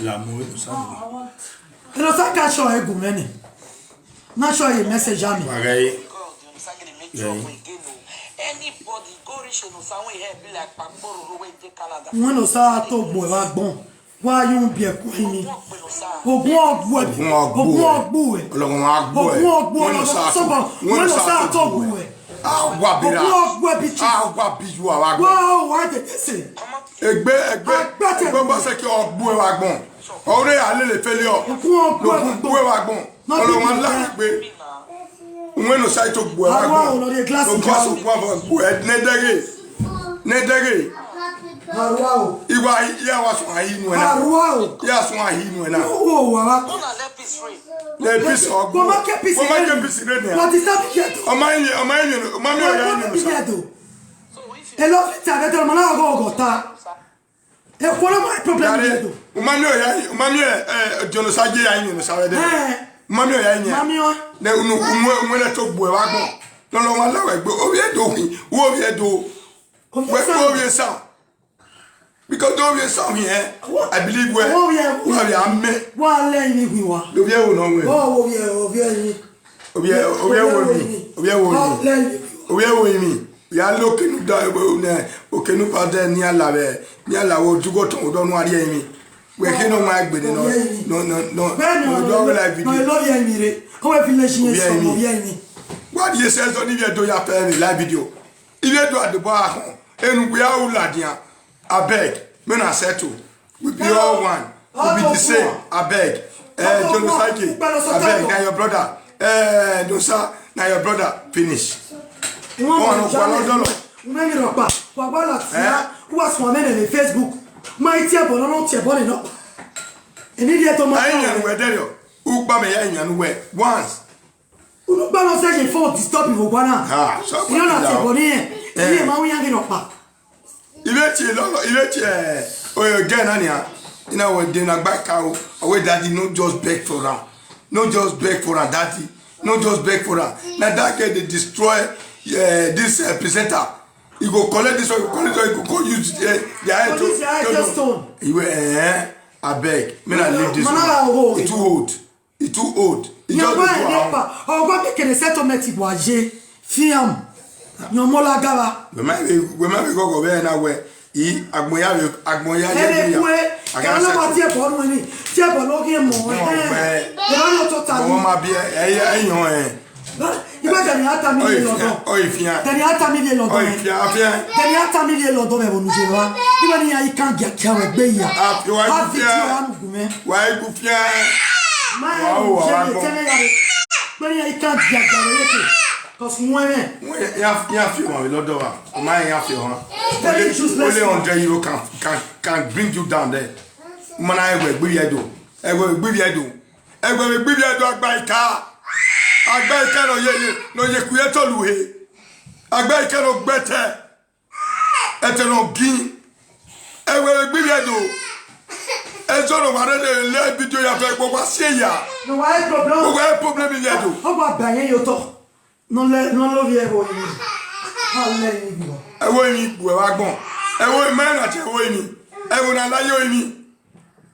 L'amour tout ça. Alors ça cache un goumene. Na show a message à me. Pareil. Anybody go reach no sound we help be like Pamboro we take Canada. When sa to boy wa gbon. Wa yun bi e ko ni. Ogun ogbo e. Ogun ogbo e. Ọlọ́run á gbọ́ ẹ. Ogun ogbo Wọ́n lọ sá tó. Wọ́n lọ sá tó gbọ́ ẹ. Àwa bira. Ogun ogbo e bi chi. Àwa biju àwa gbọ́. Wow, wa de se. Ẹgbẹ́ bọ́ sẹ́ kí ọgbọ́ ẹ wa gbọ́n. Ọ̀rẹ́ alẹ́ lè fẹ́ lé ọ. Lọ́gbọ́ ẹ wa gbọ́n. Ọlọ́run aláàbí pé wọ́n lọ sá tó gbọ́ ẹ wa gbọ́n. Lọ́gbọ́ sọ fún àwọn gbọ́ ẹ nẹ́dẹ́rẹ́. Arwao. Iwa ya wa sùn ayi nu ẹ náà. Arwao. Ya sùn ayi nu ẹ náà. Oh, wa wa. Le pisi ọgbọ́n. Bọ́mọ kẹ́ pisi rẹ̀. Bọ́mọ kẹ́ pisi rẹ̀ ni. What is that yet? Ọmọ mi ò yá ẹni nù sá. E lo fi ta vedo ma na go ta. E quello ma è problema vedo. Umami ò yá umami jono sa je ayin nù sá we de. Umami ò yá yin. Mami o. Ne unu umwe le to gbo e wa gbon. Lo lo wa lawe gbo o ye do wi. Wo ye do. Wo ye sa. Because don't be some here. I believe where. Oh yeah. Well, yeah, me. Wa le ni wi wa. Do you know me? Oh yeah ni. Obi e mi. We are looking down ne. Okenu pade ni alawe. Ni alawo dugo ton do no are mi. We ke no ma gbede no. No. We don't like video. No lo ye mi re. O we village yen so mo ye ni. What you say so ni we do ya pe live video. If you do at the bar enu we are uladian. I beg, men are settled. We be all one. We be the same. I beg. Jonosaki. I beg. Now your brother. Dosa. Now your brother. Finish. Facebook. My table, no table, no. And idiot on my once. You don't say for disturb you, Wana. You don't have to go in. Again, Anya, you know, when they not back out, away daddy, no just beg for her. No just beg for her, daddy. No just beg for her. Now that guy, they destroy this presenter. You go collect this one, you collect this one, you go use the head to. You I beg. Me not leave this one. It's too old. It's too old. It's just make a settlement boager. Fiam. No more la gaba. We might go over now where he agmoya. I can't see a ball money. See a ball again more. I don't know. Mama be You better not tell me the oh, if you are. Then you have to me the Lord. If you are. Then you have to me the Lord. Even if I can't get carried by you. Why go fear? When I can't get carried. Because when you have few on the Lord, my half your only €100 can bring you down there. Man, I will be a do. I will be a do. I will be a dog by car. Agba ikano no ye kuyeto luhe. Agba ikano gbete. Eteno gin. Ewe gbibi edo. Ezo no ware le video ya fe gbogbo se ya. No why problem? No why problem ni edo. O gba bayen yo to. No lo vie ewo ni. Ha le ni go. Ewo ni bu e wa gbon. Ewo me na che ewo ni. Ewo na la yo ni.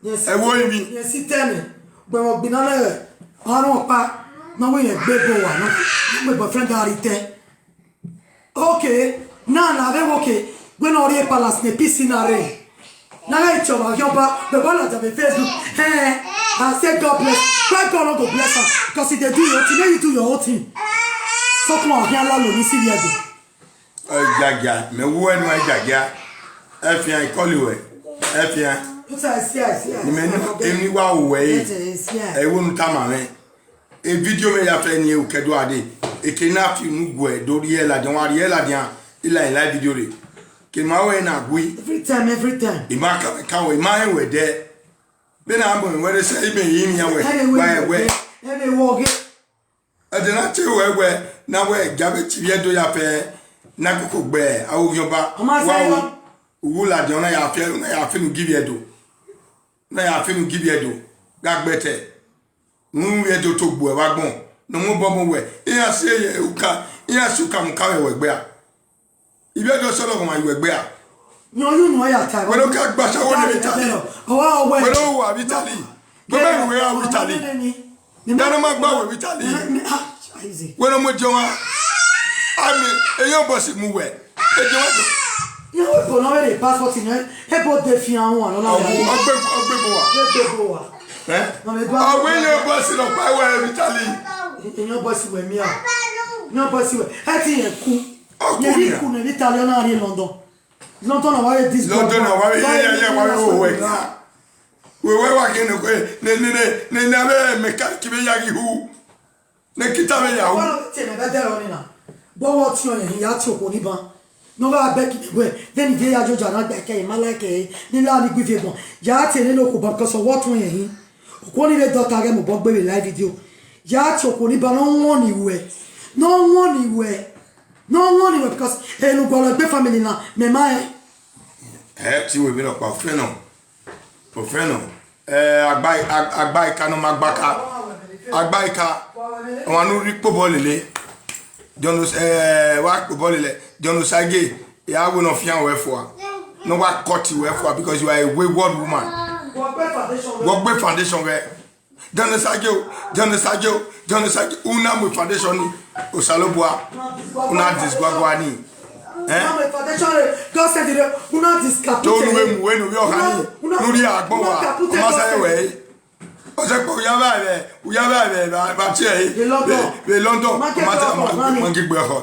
Yes. Ewo ni. Yes itene. Gbe mo gbi na le. Arun pa. No we bebo wa no. My boyfriend arite. Okay. Na ve okay. Gwe no rie palace ne piscine re. Na la choba yoba the one that on Facebook. I said God bless. God go bless her because if they do your thing, you do your own thing. So come on, here la lo ni si yedo. Jaja, me wo enu jaja. Efian ikoliwe. Efian. I see. Ni me ni wa wo e. E wo ntama me. A video me ya fe ni o kedo ade e kena fi nu go e do rie la den wa rie la den ila ila video re ke ma we na gui every time e ma ka we ma we de be na mo we say be yin ya we we e wo ge e de na che we na we ja be ti do ya fe na koko gbe awo yoba wa wu la den na ya fe nu give ye do na ya fe nu give ye do gagbete nu ye do to gbo e wa gbon no mo bo mo we iya se ye uka iya suka mu ka we gbe a ibe do so lo ko ma we gbe a you know ya time. We don't get bash away Italy. Oh, We don't have Italy. We don't have Italy. Dana magba we Italy. We no mo joma. Ami eyan boss mu we. E joma. You know for no dey passport in e bo dey fi an won lo. Ogbe bo wa. Eh? Oh, we your boss no pa we Italy. Eyan boss we mi a. No boss we. E ti en ku. Ye ku na Italy na ri London. London na wa this. London na wa wa we. We wa kene ko ne na be mechanic be yagi hu. Ne kita be ya hu. Ti na be dey on na. Bo wo ti on yin ya ti ko ni ban. No ba be ki we. Then the ya joja na gba ke ma like ni la ni gbe bon. Ya ti ni lo ko ban because of what won yin. Ko ni be doctor ge mo bo gbe live video. Ya ti ko ni ban no won ni we. No won ni we. No won ni we because e lu go lo gbe family na me ma ti we bi no pa ofreno agba ika no magbaka agba ika won nu ri po lele jonu wa po lele jonu sage ya we no fian we fo no wa cut we fo because you are a wayward woman go gbe foundation we jonu sage una mo foundation ni osalobua una disgwagwa ni God said it. Una discapite. Don't we no we ohani. Nuri agbon wa. Ma say we. O se ko ya ba ba ti e. Le London. Ma say ma gbe ho.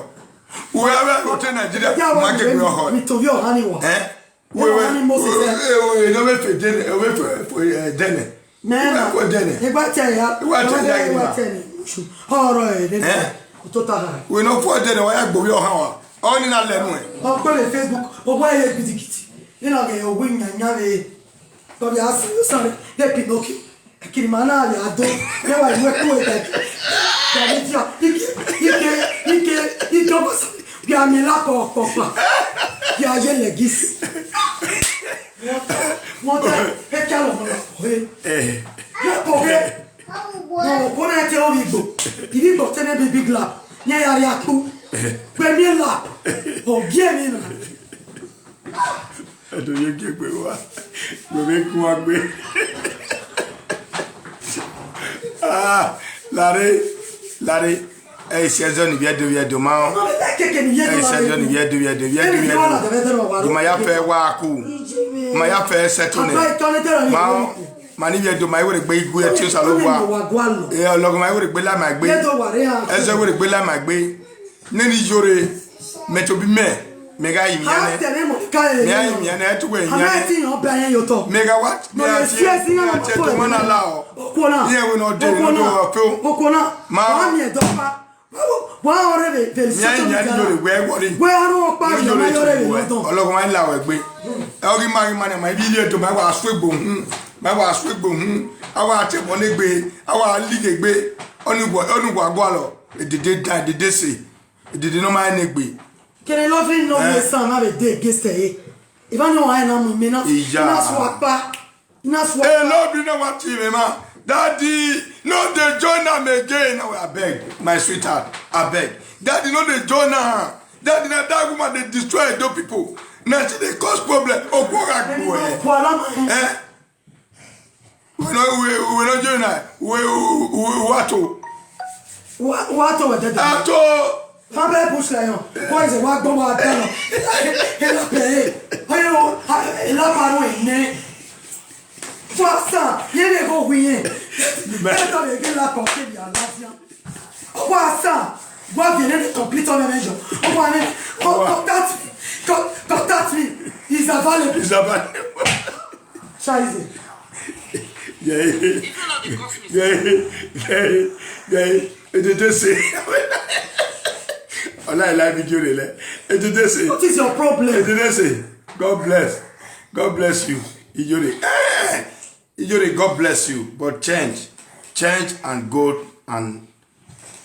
We ya ba to Nigeria. Ma gbe ho. Mi to vi ohani wa. We no we fe dene, we fe dene. Na. Ko dene. E gba te ya. E gba te ya. Oro e de. To ta. We no for dene wa ya gbo vi ohan wa. Oni na lenu e. O ko le Facebook, o boy e gidigidi. Ni na ge o win nya we. Ko bi asi sorry, de Pinocchio. Kiri mana ya do. Ne wa iwe ku e te. Ya ni ti ike do bi ami la ko pa. Ya je le gis. Mo ta e ka lo mo. Ya po ge. No, ko na te o bi gbo. Ibi gbo te ne be big lap. Nya ya ri aku. Premier lap. Oh, bien là. Ado ye ke pe wa. Mo be ku agbe. Ah, lare. Eh, saison vient de ma. Eh, saison vient de. Ma ya fe wa ku. Ma ya fe setone. Ma mani vient de ma we gbe igu e ti o salowa. Eh, ologo ma we gbe la ma gbe. Eze we gbe la ma gbe. Neni jore metobi me ga imiane me ai imiane etu we imiane mega what me ati to mana lao ye we no dey no feel ma mi e dopa wa ore be me ai imiane jore we wori we aro pa yo ma yore we don ologun ma la we gbe e ori ma mane ma bi ile to ma wa swegbo hun awa ate mo le gbe awa lige gbe onugbo agwalo edede se edede no ma negbe kene lovely no me san ma be dey against e even no I na mu me na swapa lovely no want me ma daddy no dey join am again no abeg my sweetheart abeg daddy no dey join am daddy na that woman dey destroy those people na she dey cause problem okora gbo we no join am we wato we dey ato Fabel push la yon. Quoi c'est wa gbo wa tano. Et la paye. Ayo, et la paro ene. Toi ça, yene go wiyen. Mais toi le la porter bien l'avion. Quoi ça? Moi viens de complete on même jour. On va aller contact me. Ils avalent. Scheiße. Et de c'est Allah la video le. Et de say what is your problem? Et de say God bless you. Ijore God bless you, but change and go and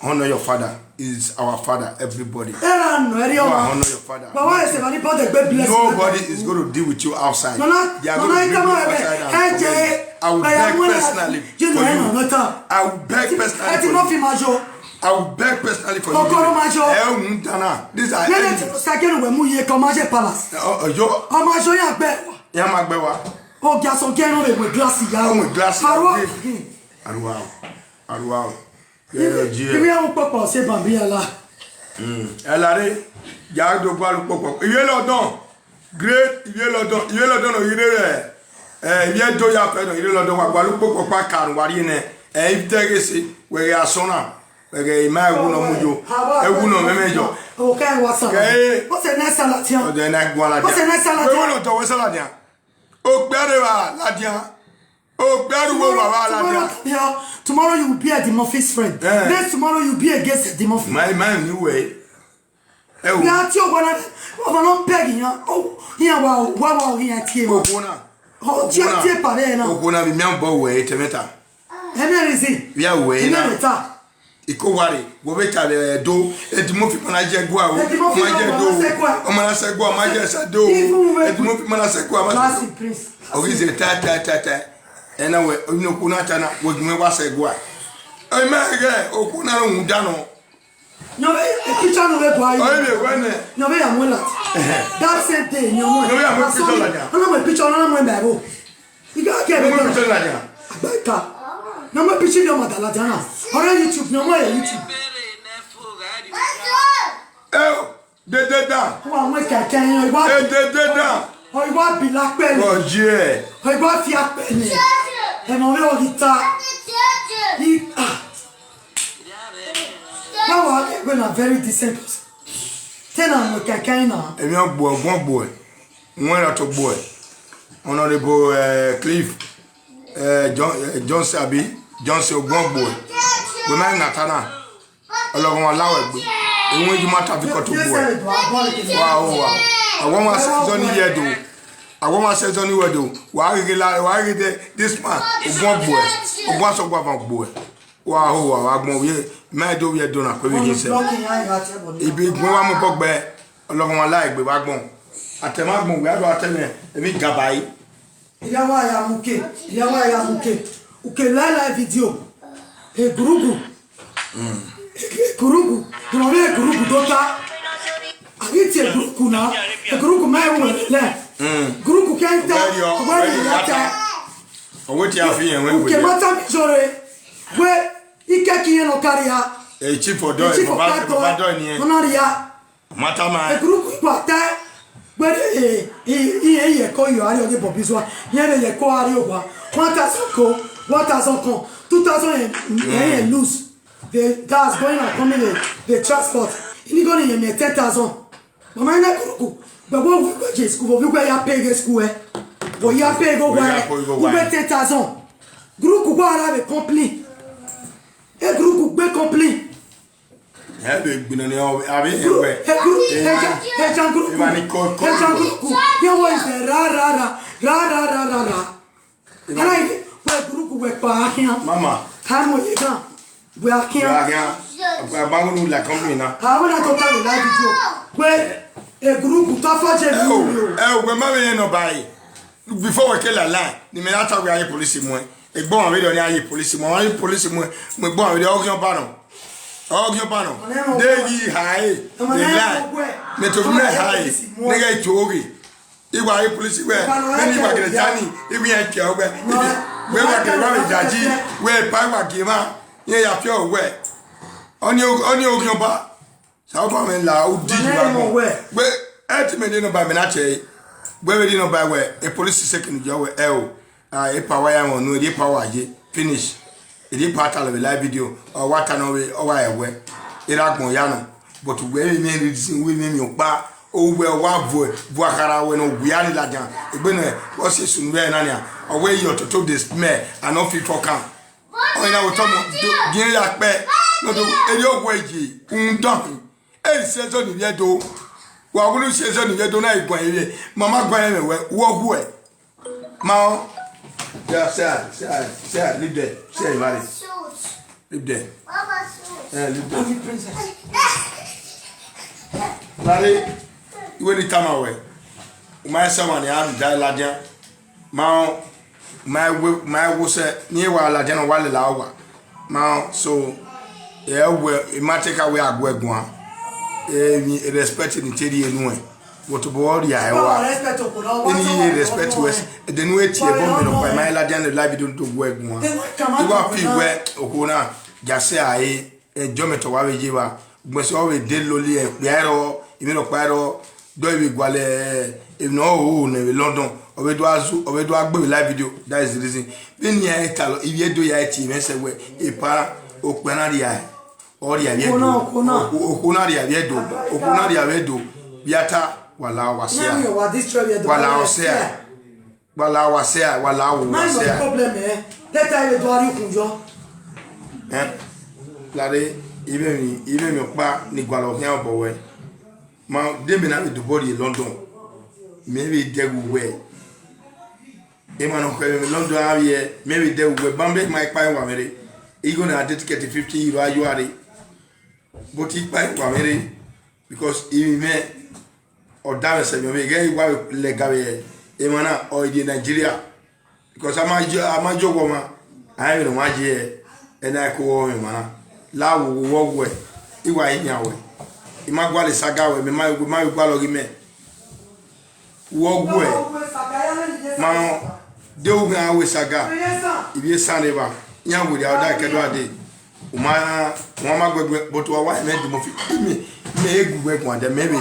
honor your father. Is our father, everybody. Honor your father. Nobody is going to deal with you outside. They are going to bring you outside. I will beg personally for you. I will beg personally for you. I will beg personally for you. Okoro Majo. These are Nene ti second we mu ye ko Maje Palace. Yo. O Majo ya gbe. Ya ma gbe wa. O ga so gẹrun we with glass ya. With glass. Arwa. Arwa. Kimi ya popo se bambi ala. Elare ya do gba lu popo. Iye lodon. Great iye lodon no ire re. Iye do ya fe no ire lodon wa gba lu popo pa karun wari ne. Iftegesi we ya sona. We ma ewu no mujo. Ewu no memejo. O ka wa sa. O se na salad ya. O de na gwa la dia. O se na salad ya. We no to we salad ya. O gbere wa la dia. O gbere wo wa la dia. Tomorrow you will be a Dimorphis friend. Next tomorrow you will be against a Dimorphis. My new way. Na ti o gwana no peg yan. O yan wa yan tie. O bona. O ti tie pa be na. O bona bi mi an bo we temeta. Emerisi. We are we na. Emerita. Iko wari wo be ta do Dimorphis mana je gwa o. Ma je do. O mana se gwa ma je se do. Dimorphis mana se gwa ma. Prince. O is ta. Ena we no kuna tana wo dwume wa se gwa. Ai ma ge o kuna no nda no. Nyobe picture no we boy. Oi be wene. Nyobe ya mwela. That same day nyomo. Nyobe ya mo picture la dia. Ana mo picture na mo mbebo. Iga ke be. Mo picture la dia. Abeka. Na mo picture yo madala jana. Ora YouTube nyomo ya YouTube. De da. Wa mo ka kan yo iwa. De da. O iwa bi la pe. Oh je. O iwa fi ape ni. E mo le o gita. How when a very decent person. Tell them we can now. Emi ogbo e. Won la to boy. Honorable Cliff Johnson Ogbonbo. We man natana. Ologun alawe gbe. Ewon ju mata fi ko to boy. Wow. Awon ma season ni yedo. Awon ma season ni wedo. Wa rege this man Ogbonbo e. Ogbon so gba van gbo e. Wow, agbon we ma do we do na ko we yin se. Ibi gbon wa mo bogbe Ologun alaigbe wa gbon. Atemagbon we ado ateme emi gabai. Yawa ya muke. Uke la video. E gurugu. Gurugu. No be gurugu dota. Agiti e gurugu na. E gurugu mai wo le. Gurugu kenta. Wa ni yata. Owo ti afi yen we. Uke mata mi jore. We ike kiyen no karia. E chief odo e baba do ni e. Onoria. Mata ma. E gurugu ipata. But ye ko yo ari oge bobizwa ye ye ko ari owa 1000 ko 2000 lose the gas going and coming the transport ini go ni me 10000 mama na kuku babo we go je school we go ya pay school bo ya pay go we 10000 group go ara be complete e group be complete Ebe gbina ni abi ewe. Hejan group. You was ra. And I we group we pa here. Mama. Kamo yega. We are here. Bangu la company na. How na total la video. We a group to faje video. We ma be no buy. Before we kill a line, ni me ata we aye police mo. E gbon we do ni aye police mo. Aye police mo. Me gbon we do ogun pano. Ogun pano. Dey high. The line. Me to me high. Nigga jogi. Igba aye police we. Me ni bagere tani. Ibi en ke ogbe. We wa ke wa jaji. We pa wa gima. Ye ya fi o we. Oni ogun pa. Sa ba me la o di wa mo. We et me no ba me na che. We no ba we. E police second jo we e power ya mo no e power je finish. It part of the live video or what I know or why I wear. It agbon yano, but we may reason with me your bar. Oh, well, one boy, Buakara, when we are in Lagan, a winner, what's his soon wear Nania, away you to talk this mare and off it for come. Oh, now we talk, dear like bear, no do any way, dump. And says on the yedo. Well, when you say on the yedo night, Mamma Gwen, walk away. Mao. Yeah, say, live there. Say, Mary. Live there. Yeah, live there. Mary, you will come away. My son, I have died, Ladia. Mao, my was near while Ladiana while the hour. Mao, so well, it might take away a gwegwa. Respect in Teddy and what about the Iowa? Any respect to us, the new tea bomb of my lad and the live don't do work one. You are feel where Okuna, Jase, and Jometo Wavijiva, was always dead lowly, Piero, even of Piero, Dovi Guale, if no, London, or Edward Boy live video. That is the reason. Then Yatalo, if you do your team, and say, a para, Okanaria. Oria viedo, okunaria viedo, biata wala wasea, wala wasea, wala wasea, wala wasea. Problème let I do ari kunjo. Lade, even me pa ni gwalo hian bowe. Ma dem na do body London. Maybe they will wear. Emano ko London avie, maybe they will bambe my pa wa mere. E go na dedicate 50 euro ayuare. But he buy Wamere because he may or damage me get legawe Emana or in Nigeria because I'm a job woman. I don't want here and I call him mana. La will walk away. You are in your way. Imagwali Sagawe, my Gualogime. Walk away. Man, they will go away Saga. If you stand ever, young with the other day. Mama gwegwe but wa me do mo fi me egwe kwa de maybe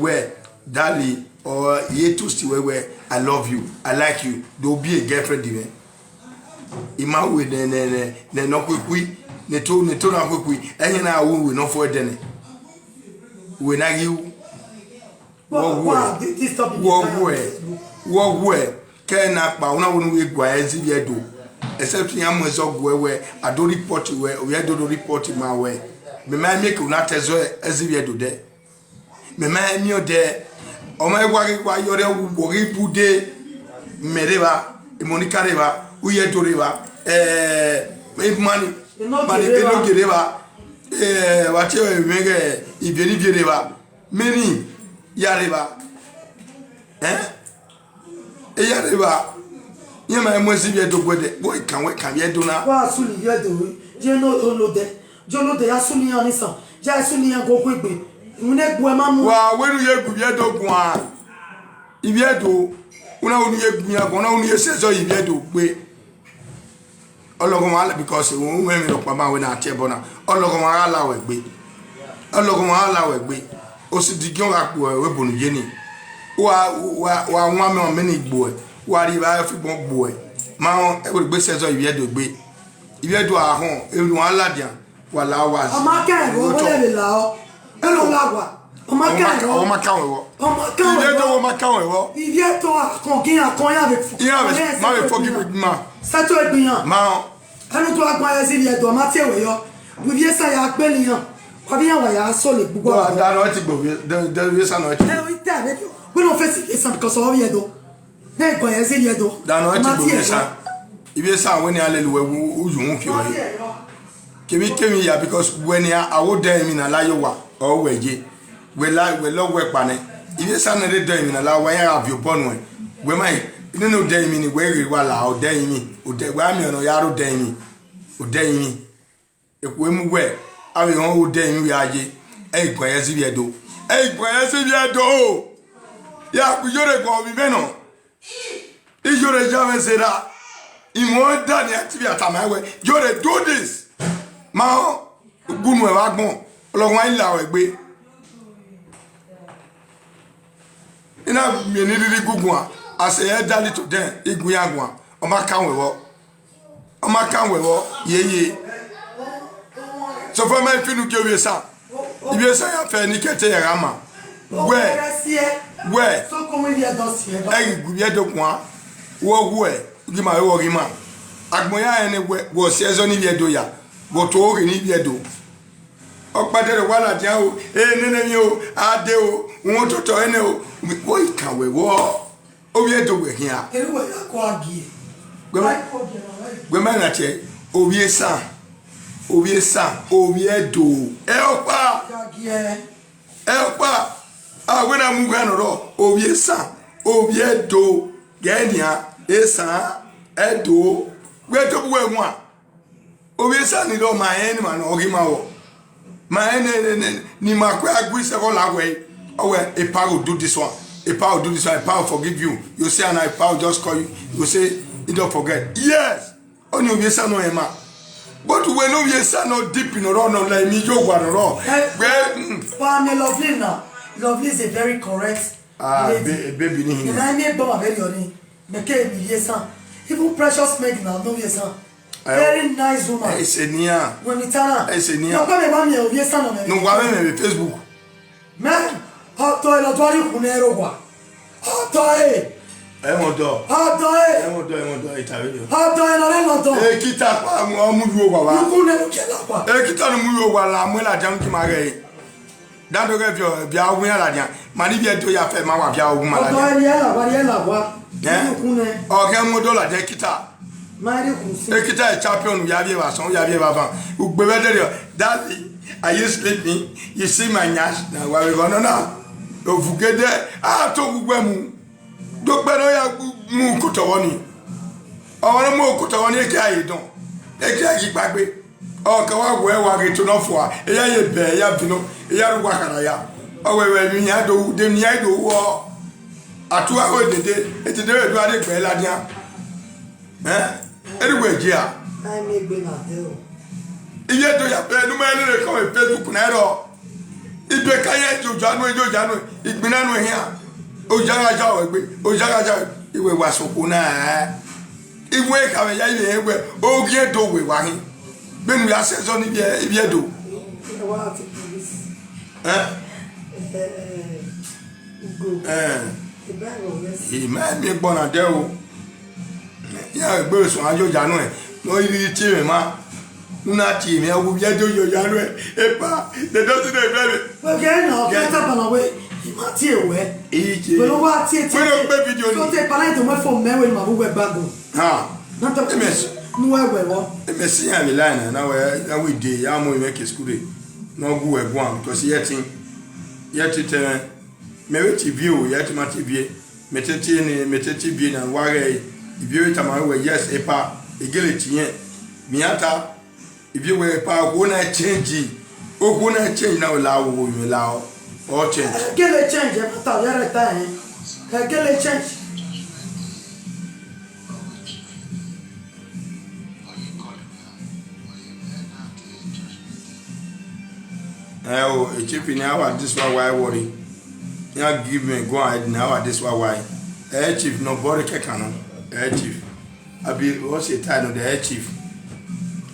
where Dali or ye to see where I love you, I like you, do be a girlfriend even. Ima we ne no kwekwi ne to na kwekwi enye na wo we no for den we na you wo ke na pa una wo we gwa ezi bi edo except yam was of where I don't report you where we don't report my way. Me man make una tezo as if you do there. Me man me there. O my wa yore wo bude mereba e monika reba uye to reba me money no gereba what you mege ibeni gereba meni yareba yareba. You may must be a dog with it. Boy, can we come here do now? Well, soon you do. You know that. You know they are soon on his son. Just soon you go quickly. You never go, Mamma. Well, when you go, you don't go. If you do, when I only says, or if you do, wait. All of them because women of Mama when I tell Bona. All of them are allowed be. All of them are allowed be. Also, the young actor, weapon Jenny. One woman, many boy. What if I football boy? Ma every bit says if you do be. If you do a home, everyone ladian, while I was. Oh, my God, whatever law. Hello, Lagua. Oh, my God, oh, my cow. Oh, my cow. If you have to conquer a coin avec you, my forgive ma. Sato bien. Ma. I don't talk my as if you do Mateo. Vous viez ça, il y a Belian. Pas bien, il y a un sol et pourquoi. Dans notre book, de reason. We don't face it because of you. Dans notre ça. Il y a ça when you are little who you won't kill. Kemi ya because when you are out there in a layowa or we love work pan. If you are not there in a law, why have you born one? We might no day mean where you are out there me, or the Wamian or Yaro day me, or day me. If we move where I will hold day we are ye, a quasi do. A quasi do. Ya, you're going to be venom. If you're a German, say that in more than the activity at my way, you're a do this. Mao, Gumu Wagmo, along my law, way. And I mean, really good one. I say, I done it to them, Iguagua, on my count with what? On my count with what? Ye. So for my film, give you some. If you say, I'm fair, Nicate Rama. Where? So come we are dossier. I don't want. Where? Give my worry man. Agmoya anywhere was season in Yadoya. But all in Yado. Oh, but the one at Yao, you are deo, want to tell you. What can we war? Oh, we are doing here. Women at ye, Obiesa, Oviedo, Elpa. Ah, when I'm moving on, Oviedo, Genia, Esa, Edo, where to wear one. obiesa ni do ma en ma no ogima wo ma en ni ma kwa agui se ko la we oh well a power will do this one a power will do this one a power will forgive you you say and a power will just call you you say you don't forget yes only obiesa no ema but we no obiesa no deep in ro no la mi jo gwa ro for me lovely now lovely is a very correct baby ni hin na me bo very oni me ke mi yesa even precious make now no yesa very nice woman esenia when itana esenia no come ba mi yesa no gwa me Facebook man Hotoi lo tori kunero kwa. Hotoi. Emodo. Hotoi. Emodo itabejo. Hotoi no le loto. Kita pa mo muju kwa wa. Kunero kela kwa. Kita no muju kwa la mo la jam ki mare. Dado ke bia ogun ala dia. Mani bia to ya fe ma wa bia ogun mala dia. Hotoi ya la kwa. Kune. O ke mo do la de kita. Mari kusi. Kita e champion ya bia ba son ya bia ba fan. Ugbe be de daddy are you sleeping? You see my nyash na wa we go no. Ovugede to gbugbe mu do pe no ya mu kotowoni awon mo kotowoni e ki aye don e ki ayi gbagbe o ka wa we wa ge to no fo a e ya ye be ya binu e ya ru wakara ya o we ni ya do de ni ya do wo atu a o dede e ti de do ade pe la dia e ru we ji a ai me gbe na de o iye do ya pe nu ma le ko Facebook na ro ibe kaye jojanu igbinanu ehia ojaraja ogbe ojaraja iwe wasoko na iwe kawe ya ile egbe ogie do we wa hin benu ya sezo ni bi edo ima mi gbona de o ya egbe so ajojanu e no iri ti me ma una ti mi awu bi edo jojanu epa de do ti de bebe okay no get up on away ma ti ewe pero wa ti pero pe video ni so te parler de moi for me we ma bu we bago ha na to nu we wo mesi ya mi line na we dey ya mo make school dey no go we go am because yet te me we ti view yet ma ti vie metete bi na ware view ta ma we yes epa egele ti yen mi ata view we pa go na change o go na change na la wo mi la o change egele change e ta ya reta egele change oh chief now this why worry ya give me go ahead now this why chief nobody can chief abi what's the time of the chief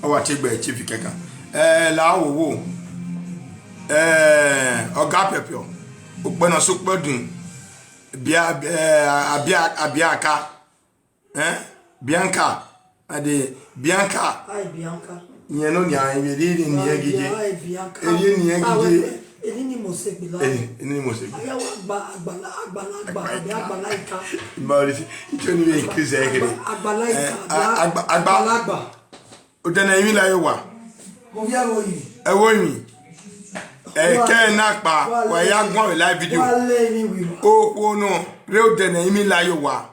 our chief keka la wo oga pepio ogbona sopodun biaka bianca ade bianca ai bianca yẹn no nya eri ni egije eri ni egije eri ni mo se bi la ni mo se bi aya wa agbala ika mbari icho ni we increase egede agbala ika agbala o de na yin la yo wa mo ya wo yi e wo yin ke na pa wa ya gbon live video wa le ni wi o ko no re o de na yin la yo wa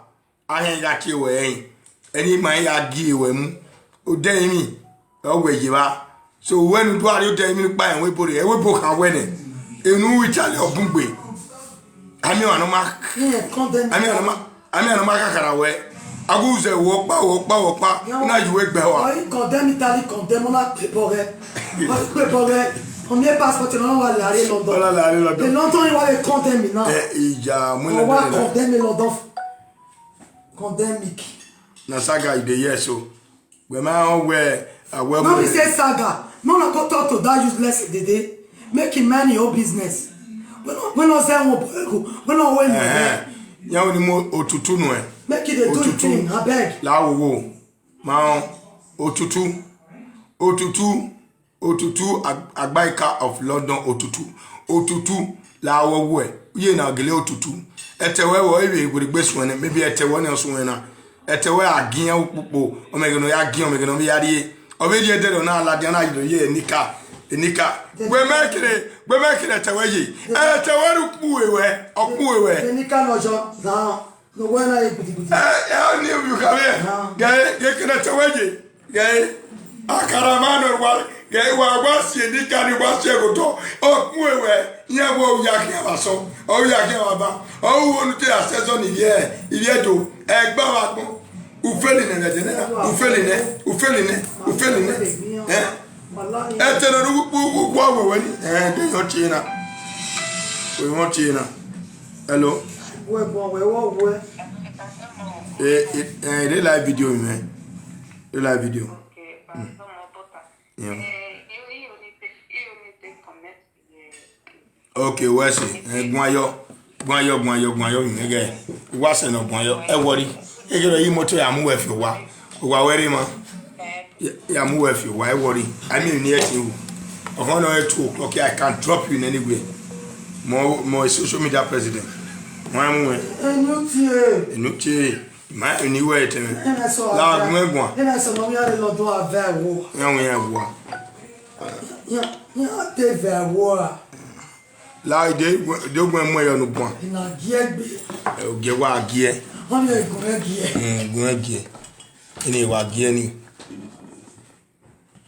ahen ya ki we yin eni ma ya gi we mu o de yin owe yiba so when do are you tell me pa en we bo kan we ne enu wi chale obungbe ami anu ma ami anu ma kakara we aguze wo pa na juwe gbe wa o condemn Italy condemn na pebore on n'est pas sorti non va aller London et London il va les condamner maintenant ija mo on va condamner London condemn Mickey na saga ide yeso we ma we no be say saga no na go talk to that useless dede making money your business when no say when no when ya oni mo otutu nu e make it a good thing abeg la wo ma otutu agbaika of London otutu la wo e ye na gele otutu etewe wo iwe igbe sun ne maybe etewe ne sun na etewe agian opupo omegeno ya agian omegeno bi yari obedi edero na ala dia na yido ye enika gbe mekire teweji teweru opu ewe enika lojo na no wena e gudi ni you come here ge kire teweji ge Akaramano was the can was go. Oh, yeah, well, Yakin Basso. Oh, Yakin Baba. Oh, one to assess on the year. If you do, egg Baba. Who fell in it, who fell in it, who fell in it, who fell in it. Eh? After the who went, and they want China. We want China. Hello? They live video, man. They live video. Yeah. Okay, where's it? Guayo, nigga. What's in a guayo? Worry. You motor, I'm with you. Why worry, man? Yeah, I'm with you. Why worry? I mean, near you. I want to 2 o'clock. I can't drop you in any way. More social media president. One way. My anyway, tell me. Loud, moi. Then I saw no yard no do a very war. Yeah, they very war. Loud, they don't go away on the point. In a gear be. Oh, get what gear. Only a good gear. Good gear. Any what gear.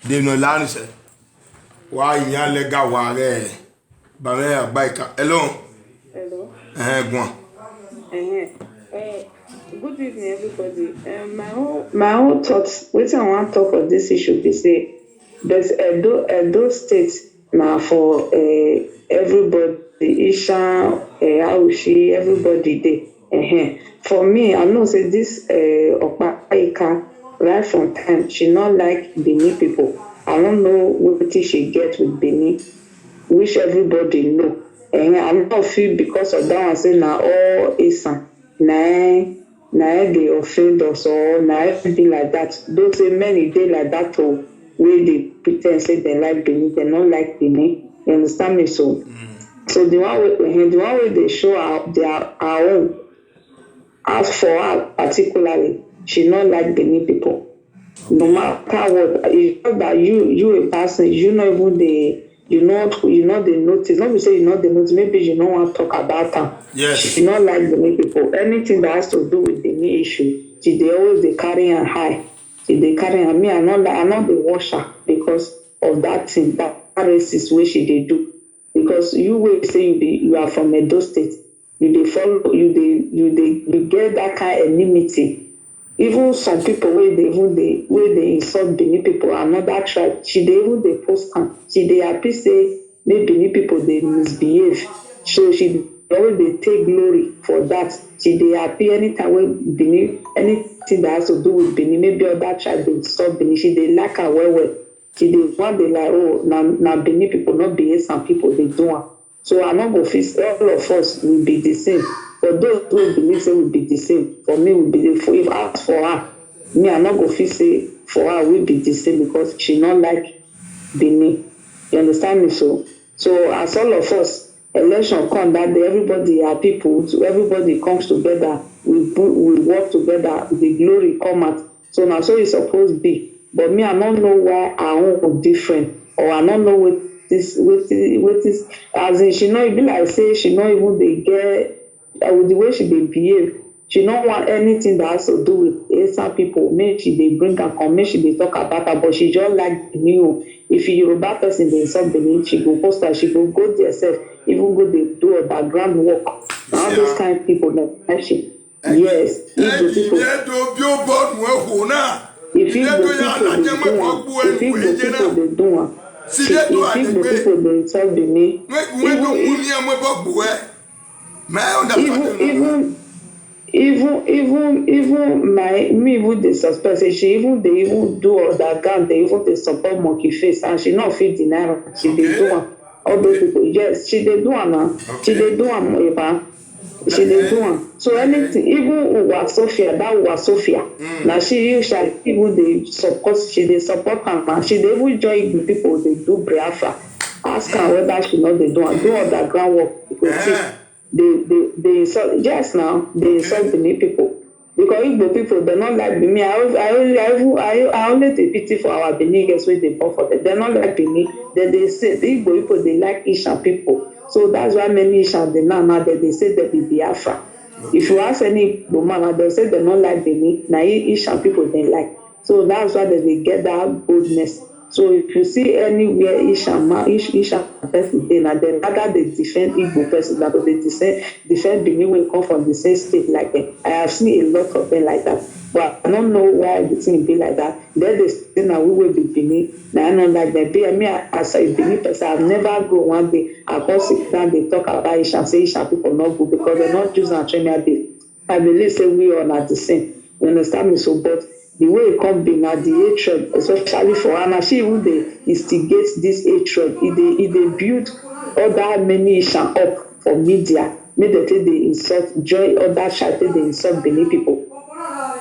They no land, sir. Why you let go? Why, but me bike alone. Hello. Good evening, everybody. My whole thoughts. What I want to talk of this issue be say there's Edo State now for everybody. Isha, Aushi, everybody there. For me, I know say this Opaika right from time. She not like Benin people. I don't know what she get with Benin, which everybody know. And I don't feel because of that one say now all Isan. Nah, they offend us or nah be like that. Don't say many day like that to where they pretend say they like Benin, they not like Benin. You understand me? So so the one way they show our own. As for her particularly, she not like Benin people. No matter what, it's not that you a person, you know even the notice. Not to say you know the notice, maybe you don't want to talk about her. Yes. She not like Benin people. Anything that has to do with the Benin issue, they always carry her high. They carry her. Me, I'm not the washer because of that thing, that racist way they do. Because you will say you are from Edo State, you follow, you get that kind of enmity. Even some people where they insult Benin people, another tribe, they post her. They happy say maybe Benin people they misbehave. So she always they take glory for that. They happy anytime when Benin, anything that has to do with Benin, maybe other tribe they stop Benin. They like her well. They want they like now Benin people not behave some people they do her. So I'm not gonna feel all of us will be the same. For those who believe say will be the same, for me will be the same. If I ask for her, me I'm not gonna feel say for her will be the same because she not like Benin. You understand me? So as all of us, election come that day, everybody are people, so everybody comes together, we work together, the glory come out. So now so it's supposed to be. But me I don't know why our own different, or I don't know what this as in she not even like say she not even they get with the way she they behave. She don't want anything that has to do with some people. Maybe she they bring her come, maybe she they talk about her, but she just like new. If you Yoruba person they insult Benin, she go post her, she go there herself, even go they do a background work. Now those kind of people like she. Yes, if the people they do her. If the people they insult Benin, even me even they suspect say they even do all that gun, they even they support monkey face and she not fit deny her. She they do her. All those people, yes, she they do her now. She they do her, she they do her. So anything, even Uwa Sophia, that Uwa Sophia, now she shall even they support, she they support her now. She they even join the people they do Biafra. Ask her whether she know they do all that groundwork because they insult. Yes, now they insult the new people because Igbo people they not like me. I only take pity for our Benigers when they fall for them. They not like me. Then they say the Igbo people they like Isha people. So that's why many Isha they now that they say they be Biafra. If you ask any woman, they'll say they not like Benin. Now Isha people they like. So that's why they get that boldness. So if you see anywhere Isha person dey, na dem rather dey defend Igbo person than they defend Benin wey come from the same state like them. I have seen a lot of them like that. But I don't know why the thing be like that. Then they say na we will be Benin. Now I know like them. Be me as a Benin person, I've never go one day. I come sit down, they talk about Isha, say Isha people not good because they not use and train their. I believe say we all are the same. You understand me? So, but the way it come be na the hatred, especially for Anna, she even dey instigate this hatred. It dey build other many Isha up for media. Make they take the insult, join other side, take the insult Benin people.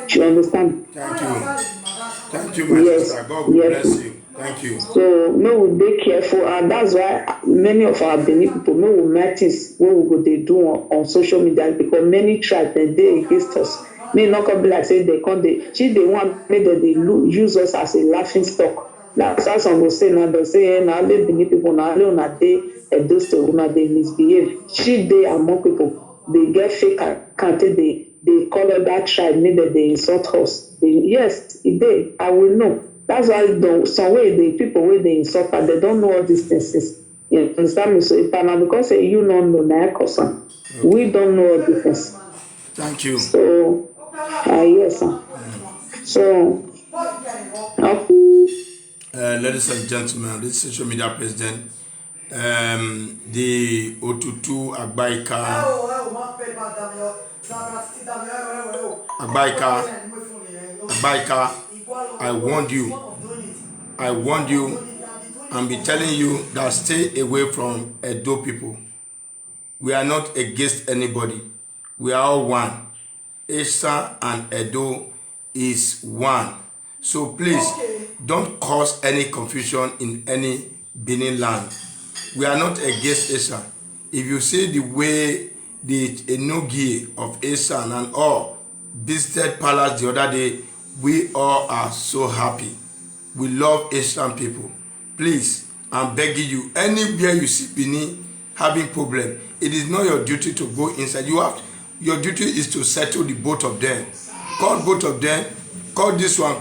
Do you understand? Thank you, my sister. God bless you. Thank you. So no, we be careful, and that's why many of our Benin people no will notice what we go they do on social media because many tribes they against us. May not come be like say they come they want me that they use us as a laughing stock. That's how some will say now. They say now they Benin people now on they those to they misbehave. They among people they get fake account they call it that tribe, maybe they insult us. Yes, they I will know. That's why some way the people where they insult her, they don't know all these things. You understand me? So if I'm because you don't know my cousin, we don't know all these things. Thank you. So yes, sir. So ladies and gentlemen, this social media president, the Otutu Agbaika, I warned you, and be telling you that stay away from Edo people. We are not against anybody. We are all one. Esa and Edo is one. So please, don't cause any confusion in any Benin land. We are not against Esa. If you see the way the Enogi of Esa and all visited Palace the other day, we all are so happy. We love Asian people. Please, I'm begging you, anywhere you see Benin having problem, it is not your duty to go inside. Your duty is to settle the both of them. Call both of them. Call this one,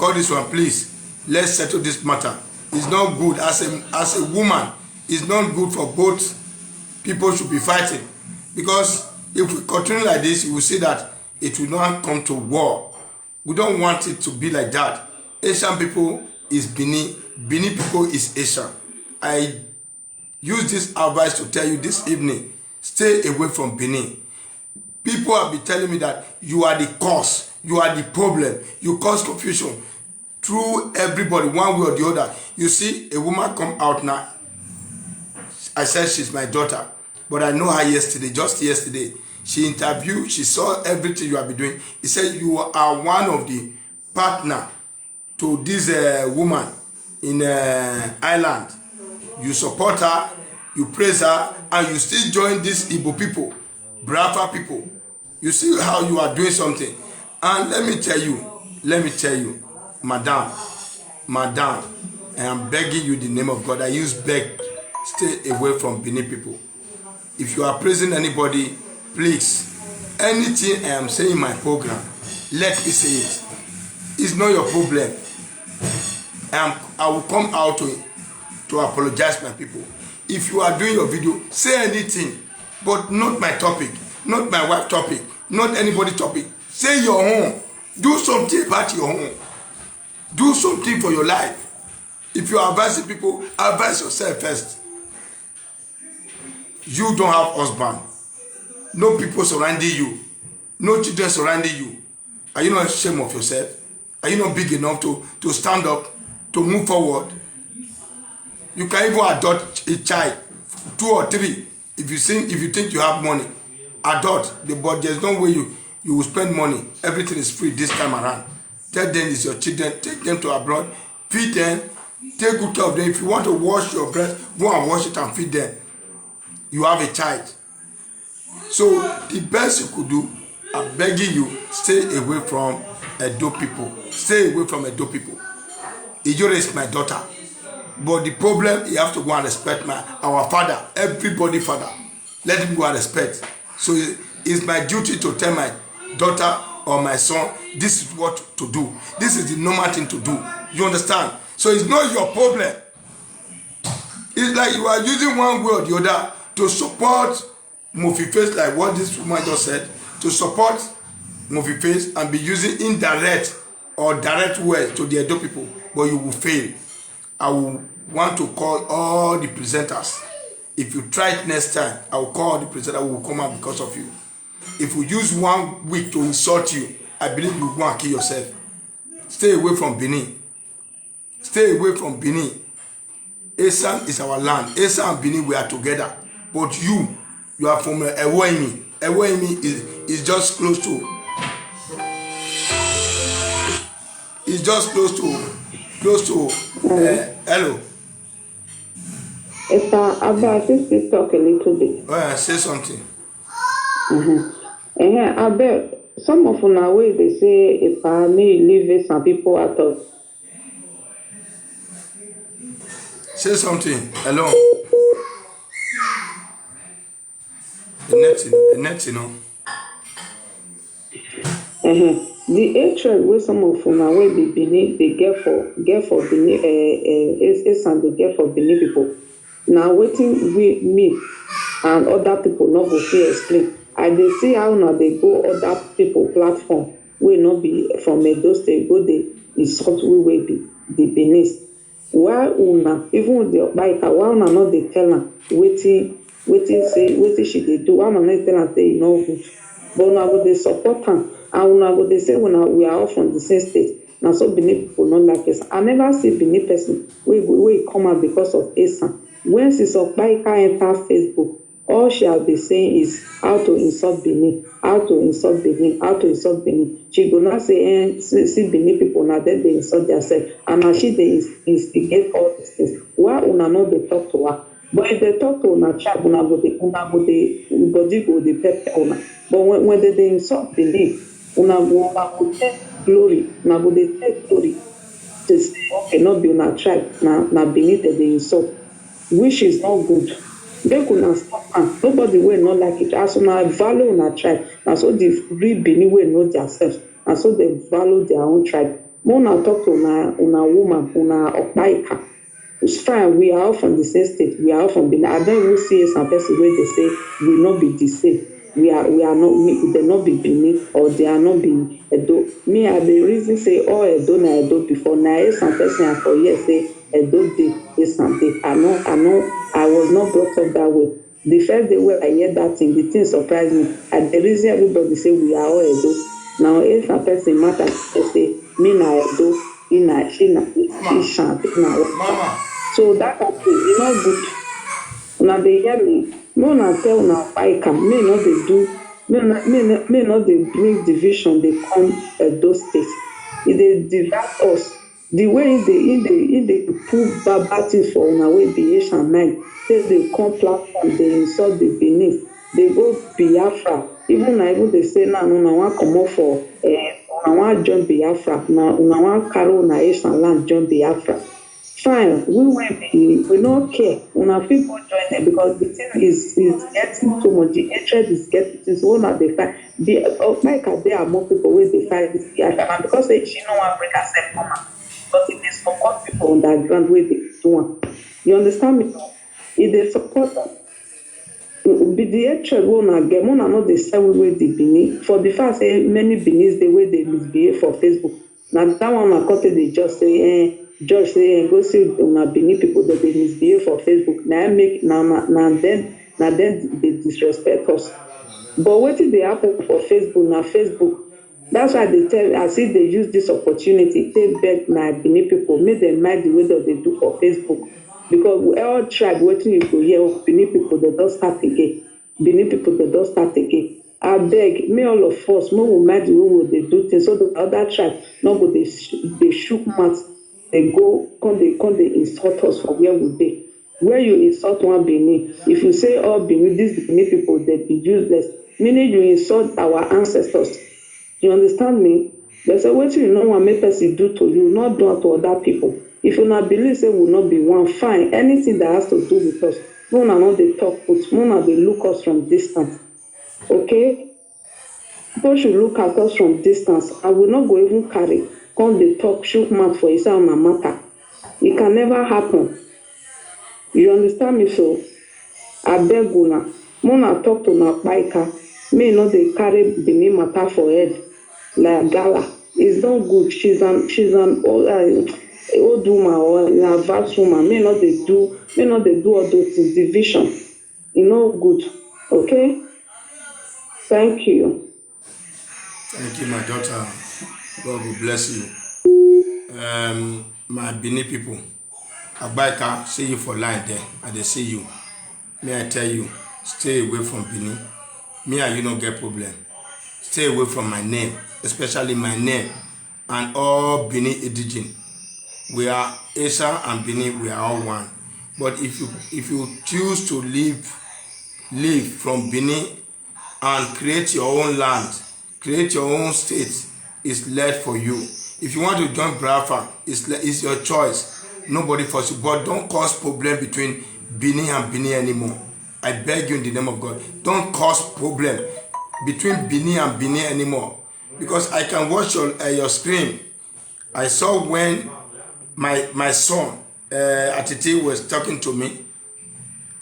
please. Let's settle this matter. It's not good as a woman. It's not good for both people should be fighting. Because if we continue like this, you will see that it will not come to war. We don't want it to be like that. Asian people is Benin. Benin people is Asian. I use this advice to tell you this evening, stay away from Benin. People have been telling me that you are the cause, you are the problem, you cause confusion through everybody, one way or the other. You see, a woman come out now. I said she's my daughter, but I know her yesterday, just yesterday. She interviewed, she saw everything you have been doing. He said you are one of the partner to this woman in Ireland. You support her, you praise her, and you still join these Igbo people, Brava people. You see how you are doing something. And let me tell you, madam, I am begging you in the name of God. I use beg, stay away from Benin people. If you are praising anybody, please, anything I am saying in my program, let me say it. It's not your problem. I will come out to apologize to my people. If you are doing your video, say anything, but not my topic, not my wife topic, not anybody topic. Say your own. Do something about your own. Do something for your life. If you are advising people, advise yourself first. You don't have husband. No people surrounding you. No children surrounding you. Are you not ashamed of yourself? Are you not big enough to stand up, to move forward? You can even adopt a child, 2 or 3. If you think you have money, adopt. But there's no way you will spend money. Everything is free this time around. Tell them it's your children. Take them to abroad. Feed them. Take good care of them. If you want to wash your breast, go and wash it and feed them. You have a child. So the best you could do, I'm begging you, stay away from Edo people. Stay away from Edo people. Ijore is my daughter. But the problem, you have to go and respect our father. Everybody father. Let him go and respect. So it's my duty to tell my daughter or my son, this is what to do. This is the normal thing to do. You understand? So it's not your problem. It's like you are using one way or the other to support Movie Face, like what this woman just said, to support Movie Face and be using indirect or direct words to the Edo people, but you will fail. I will want to call all the presenters. If you try it next time, I will call the presenter who will come out because of you. If you use 1 week to insult you, I believe you will go and kill yourself. Stay away from Benin. Stay away from Benin. Esan is our land. Esan and Benin, we are together. But you are from Ewoemi. Ewoemi is just close to. It's just close to. Hello. If I just talk a little bit. Say something. I bet some of our way they say if I may leave some people out of. Say something. Hello. The net, you know. The hatred where some of them away they Benin, they get for Benin, and they get for Benin people. Now waiting with me and other people not go fit explain. I dey see how now they go other people platform will not be from Edo State go they insult we will be the Benin. Why una even with the bike why una not they tell her waiting she they do why una not tell her say you know good. But una go they support her and una go they say when we are all from the same state. Now so Benin people not like us. I never see Benin person we come out because of Asa. When Sis Okpaika enter Facebook, all she has been saying is how to insult Benin, how to insult Benin, how to insult Benin. She go not say, see Benin people now, then they insult themselves. And now she they instigate all these things. Why una not they talk to her? But if they talk to una chat, una go the body go the pepper una. But when they insult Benin, una go take glory, una go they take glory to say, okay, not be una tribe, now Benin they insult. Which is not good. They could not stop and nobody will not like it. As una value on a tribe, and so the real Benin will know themselves, and so they value their own tribe. Mona talk to una woman, una Okpaika. It's fine, we are all from the same state, we are all from Benin. I don't even see some person where they say we will not be the same. We are not, they not be Benin or they are not be Edo. Me, I the reason say all Edo na Edo before now. Some person for years say Edo day is something. I know. I was not brought up that way. The first day when I heard that thing, the thing surprised me. And the reason everybody say we are all Edo. Now, if a person matter, they say me na Edo, she shan't. Mama. So that is not good. Now they hear me. No, na tell na Paika. Me not they do. Me not they bring division. They come Edo State. If they divide us. The way they put bad things for una way be Asian mind, say they come platform, they insult the Benin, they go Biafra. Even they say now una want come up for una want join Biafra. Now una want carry una Asian land join Biafra. Fine, we don't care. Una people join them because the thing is getting too much. The hatred is getting so now they fight. Like there are more people where they fight this Biafra because she no one bring herself come out. But if they support people on that ground where they do one, you understand me? If they support them, be the hatred one get one not the same way they Benin. For the fact say many Benin the way they misbehave for Facebook. Now that one I cut they just say George say go see una Benin people that they misbehave for Facebook. Now then they disrespect us. But what did they happen for Facebook? Now Facebook. That's why they tell as if they use this opportunity, they beg my Benin people, make them mind the way that they do for Facebook. Because we all tried waiting you go here, Benin people they don't start again. Benin people they don't start again. I beg, may all of us, more will mind the way they do things. So the other tribe, no go they shook mouth, they go, come they insult us for where we be. Where you insult one Benin, if you say all Benin, these Benin people they be useless, meaning you insult our ancestors. You understand me? There's a way you know what make person do to you, not do to other people. If you not believe say will not be one, fine. Anything that has to do with us, no, not they talk, but no, they look us from distance. Okay? People should look at us from distance. I will not go even carry. Come they talk, shoot mouth for Isa on a matter. It can never happen. You understand me? So I beg una. Mona talk to my biker. Me not they carry the name matter for head like gala. It's not good. She's an old woman or an advanced woman. Me not they do all those things. Division. You know good. Okay? Thank you. Thank you, my daughter. God will bless you. My Benin people, Agbaika, see you for line there, and they see you. May I tell you, stay away from Benin. Me and you don't get problem. Stay away from my name, especially my name, and all Benin indigene. We are Esa and Benin, we are all one. But if you choose to leave from Benin and create your own land, create your own state, it's left for you. If you want to join Biafra, it's your choice. Nobody force you. But don't cause problem between Benin and Benin anymore. I beg you in the name of God. Don't cause problem between Benin and Benin anymore. Because I can watch your screen. I saw when my son, Atiti, was talking to me.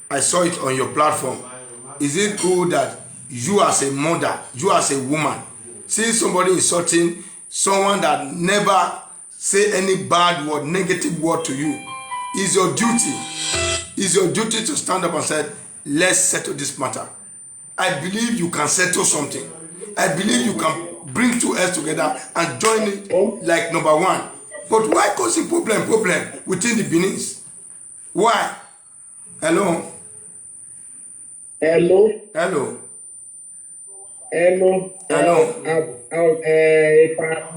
I saw it on your platform. Is it good that you as a mother, you as a woman, see somebody insulting someone that never say any bad word, negative word to you? Is your duty to stand up and say, let's settle this matter. I believe you can settle something. I believe you can bring two heads together and join it like number one. But why causing problem within the Benin's? Why? Hello?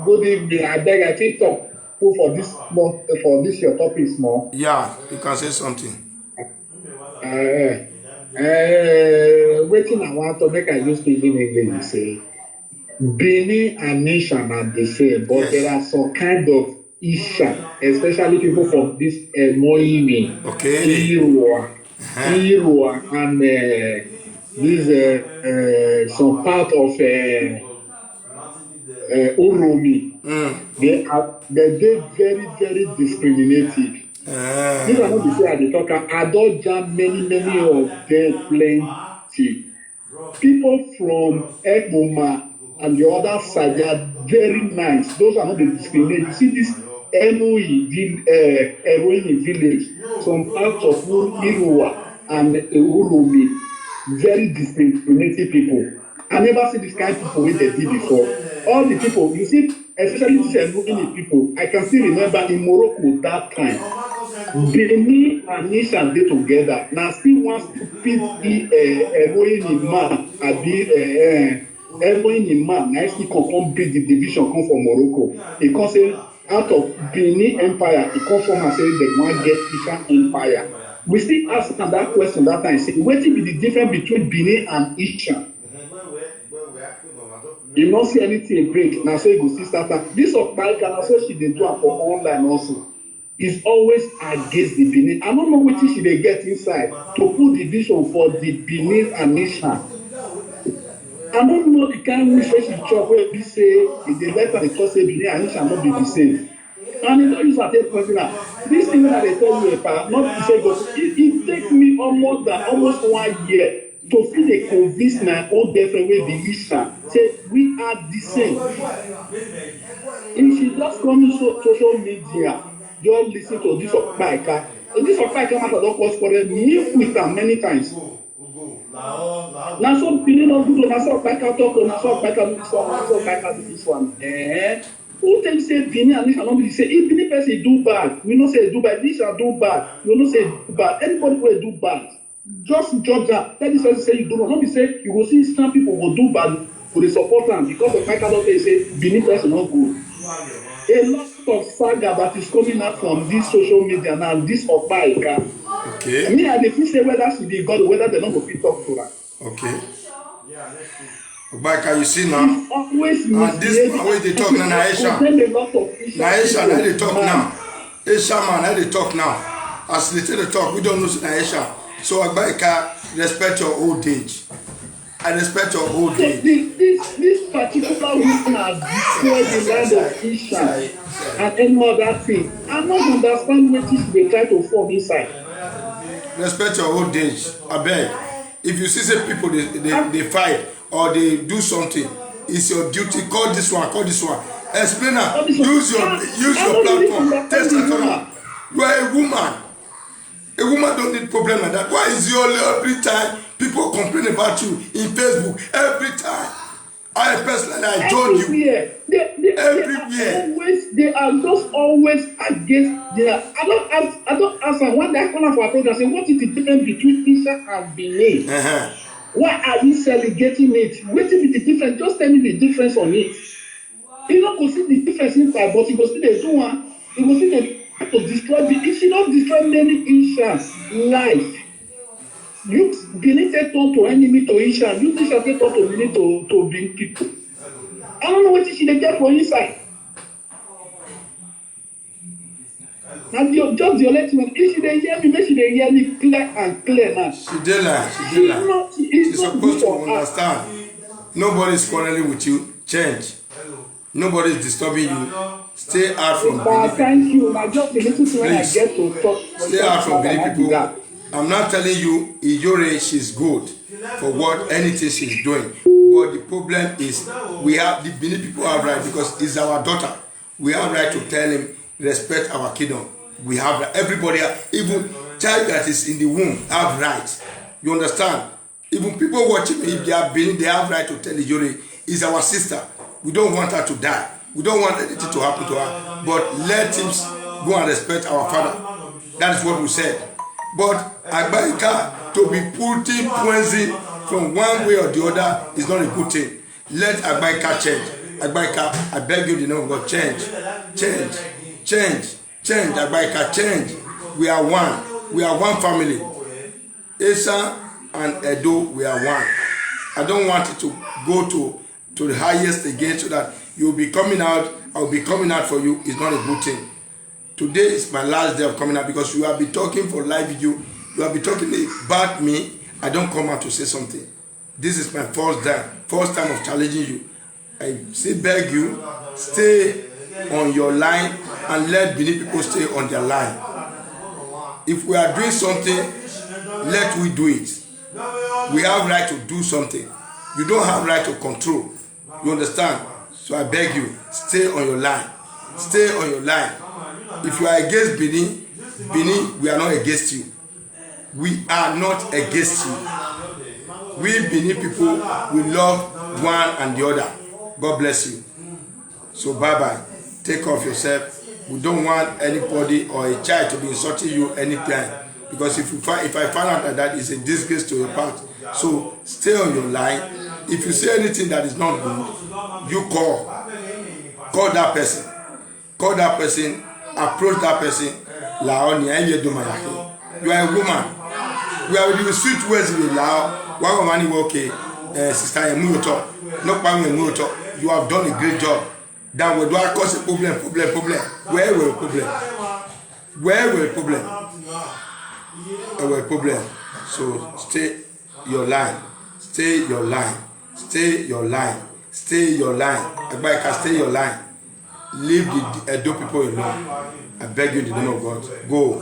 Good evening. I beg, I think talk for this your topic small. Yeah, you can say something. Waiting I want to make I use speak in English say Benin and Nishan are the same, but yes, there are some kind of Isha, especially people from this Moimi, Irua, and this some part of Uromi. They're very, very discriminative. These are not the say I talk. I don't jam many of them plenty. People from Ekboma and the other side, they are very nice. Those are not the discriminative. You see this Eroini village, some parts of Irua and Uromi, very discriminative people. I never see this kind of people with they did before. All the people, you see, especially these Eroini people, I can still remember in Morocco that time. Benin and Nishan dey together. Now still one stupid Eroini man, Eroini man, na still come beat the division come from Morocco. He come say out of Benin Empire, he come from and say they want get Isha Empire. We still ask them that question that time. Say, what be the difference between Benin and Isha? You not see anything break. Now so you go see start. This of my can also she dey do am for online also. Is always against the Benin. I don't know what she they get inside to put the vision for the Benin and Nishan. I don't know the kind of wish she chop where we say if they let her talk say Benin and Nishan not be the same. And it's always at a person now. This thing that they tell you about not to say but it takes me almost 1 year to feel they convince my own girlfriend with the Nishan. Say we are the same. And she just come to social media. Just listen to this of Paika. This of Paika matter don't cause for them. Me with them many times. Now some people don't do na so Paika talk, na so Paika do this one, na so Paika do this one. Who tell you say Benin and Nishan not be say if Benin person do bad, we no say do bad. Nishan do bad, we no say do bad. Anybody will do bad. Just judge that. Tell this person say you do not be say you go see some people will do bad for the support them because of Paika don't say Benin person not good. A lot of saga that is coming out from this social media now, this Opaika. Okay. I mean, I feel say whether she be God or whether they don't go fit talk to her. Okay. Opaika, you see now. Always and this way they talk now, Aisha. Aisha, now they talk now. Aisha man, now they talk now. As they tell the talk, we don't know Aisha. So Opaika, respect your old age. I respect your whole So day. this particular woman has destroyed the land of Isha and any other thing. I don't understand what they try to form inside. Respect your old age. I beg. If you see say people they fight or they do something, it's your duty. Call this one. Explain her. Use your platform. Test her. You are a woman. A woman don't need problem like that. Why is your every time people complain about you in Facebook? Every time. I personally I told you. Everywhere. They are just always against their. I don't answer when they come for a program. Say, what is the difference between Isha and Benin? Why are you segregating it? What is the difference? Just tell me the difference on it. You don't go see the difference inside, but you go see the two one. You go see the to destroy the. It should not destroy many Isha's life. You Benin take turn to enemy to Isha. You Isha take turn to Benin to bring people. I don't know what she dey get for inside. Na just the only thing. If she dey hear me, make she dey hear me clear now. She did lie. She's supposed to understand. Nobody is quarreling with you. Change. Nobody is disturbing you. Stay out from Benin. Thank you. Na just the little thing when I get to talk. Stay out from Benin people. I'm not telling you Ijore she's good for what anything she's doing. But the problem is we have the Benin people have right because it's our daughter. We have right to tell him respect our kingdom. We have right. Everybody, even child that is in the womb, have rights. You understand? Even people watching me, if they are Benin, they have right to tell Ijore is our sister. We don't want her to die. We don't want anything to happen to her. But let him go and respect our father. That is what we said. But Agbaika to be putting poison from one way or the other is not a good thing. Let Agbaika change. Agbaika, I beg you, the name of God, change. Agbaika, change. We are one. We are one family. Esa and Edo, we are one. I don't want it to go to the highest again so that you will be coming out, I will be coming out for you. It's not a good thing. Today is my last day of coming out because you have been talking for live video. You have been talking about me. I don't come out to say something. This is my first time of challenging you. I say beg you, stay on your line and let Benin people stay on their line. If we are doing something, let we do it. We have right to do something. You don't have right to control. You understand? So I beg you, stay on your line. Stay on your line. If you are against Benin, we are not against you. We are not against you. We Benin people, we love one and the other. God bless you. So bye-bye. Take off yourself. We don't want anybody or a child to be insulting you anytime. Because if I find out that it's a disgrace to your part. So stay on your line. If you say anything that is not good, you call that person. Call that person. Approach that person. You are a woman. We are with the sweet words in the Lao. One woman is okay. Sister, you have done a great job. That will do cause a problem. Where will problem? So stay your line. Agbaika, stay your line. Leave the Edo people alone. I beg you in the name of God. Go.